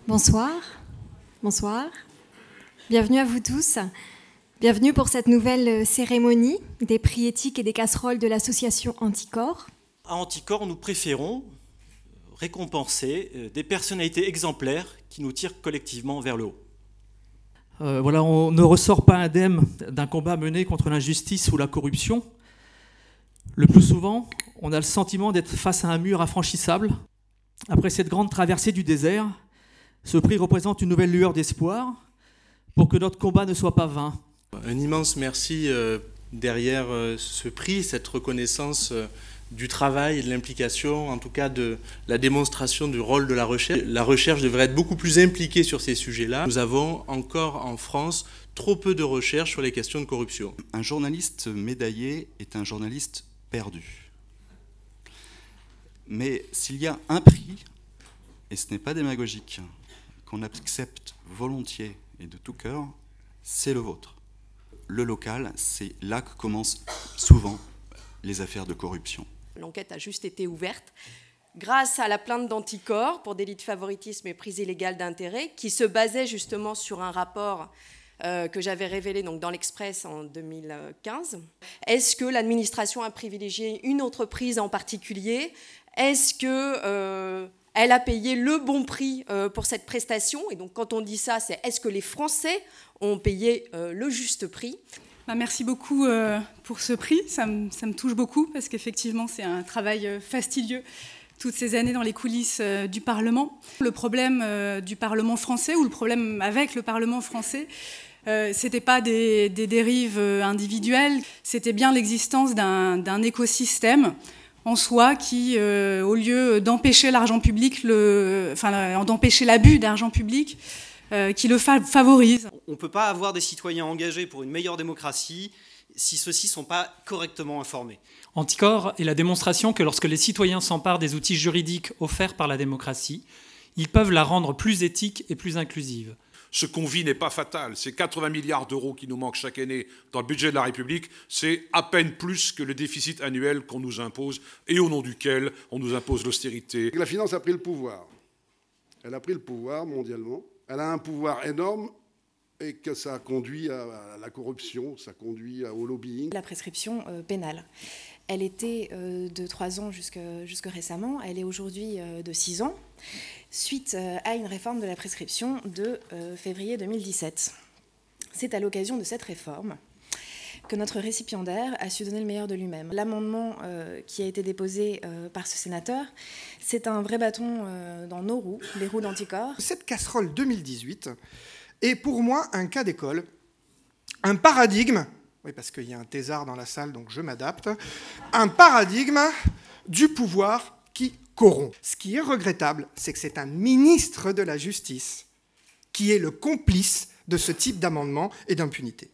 Bonsoir. Bonsoir. Bienvenue à vous tous. Bienvenue pour cette nouvelle cérémonie des prix éthiques et des casseroles de l'association Anticorps. À Anticorps, nous préférons récompenser des personnalités exemplaires qui nous tirent collectivement vers le haut. Voilà, on ne ressort pas indemne d'un combat mené contre l'injustice ou la corruption. Le plus souvent, on a le sentiment d'être face à un mur infranchissable. Après cette grande traversée du désert, ce prix représente une nouvelle lueur d'espoir pour que notre combat ne soit pas vain. Un immense merci derrière ce prix, cette reconnaissance du travail et de l'implication, en tout cas de la démonstration du rôle de la recherche. La recherche devrait être beaucoup plus impliquée sur ces sujets-là. Nous avons encore en France trop peu de recherche sur les questions de corruption. Un journaliste médaillé est un journaliste perdu. Mais s'il y a un prix, et ce n'est pas démagogique, qu'on accepte volontiers et de tout cœur, c'est le vôtre. Le local, c'est là que commencent souvent les affaires de corruption. L'enquête a juste été ouverte grâce à la plainte d'Anticorps pour délit de favoritisme et prise illégale d'intérêt qui se basait justement sur un rapport que j'avais révélé donc, dans l'Express en 2015. Est-ce que l'administration a privilégié une entreprise en particulier? Est-ce que elle a payé le bon prix pour cette prestation? Et donc quand on dit ça, c'est est-ce que les Français ont payé le juste prix? Merci beaucoup pour ce prix, ça me touche beaucoup parce qu'effectivement c'est un travail fastidieux toutes ces années dans les coulisses du Parlement. Le problème du Parlement français ou le problème avec le Parlement français, c'était pas des dérives individuelles, c'était bien l'existence d'un écosystème en soi qui, au lieu d'empêcher l'argent public, d'empêcher l'abus d'argent public, qui le favorise. On ne peut pas avoir des citoyens engagés pour une meilleure démocratie si ceux-ci ne sont pas correctement informés. Anticorps est la démonstration que lorsque les citoyens s'emparent des outils juridiques offerts par la démocratie, ils peuvent la rendre plus éthique et plus inclusive. Ce qu'on vit n'est pas fatal. C'est 80 milliards d'euros qui nous manquent chaque année dans le budget de la République. C'est à peine plus que le déficit annuel qu'on nous impose et au nom duquel on nous impose l'austérité. La finance a pris le pouvoir. Elle a pris le pouvoir mondialement. Elle a un pouvoir énorme et que ça a conduit à la corruption, ça conduit au lobbying. La prescription pénale, elle était de 3 ans jusque récemment, elle est aujourd'hui de 6 ans, suite à une réforme de la prescription de février 2017. C'est à l'occasion de cette réforme que notre récipiendaire a su donner le meilleur de lui-même. L'amendement qui a été déposé par ce sénateur, c'est un vrai bâton dans nos roues, les roues d'Anticorps. Cette casserole 2018 est pour moi un cas d'école, un paradigme, oui parce qu'il y a un thésard dans la salle donc je m'adapte, un paradigme du pouvoir qui corrompt. Ce qui est regrettable, c'est que c'est un ministre de la Justice qui est le complice de ce type d'amendement et d'impunité.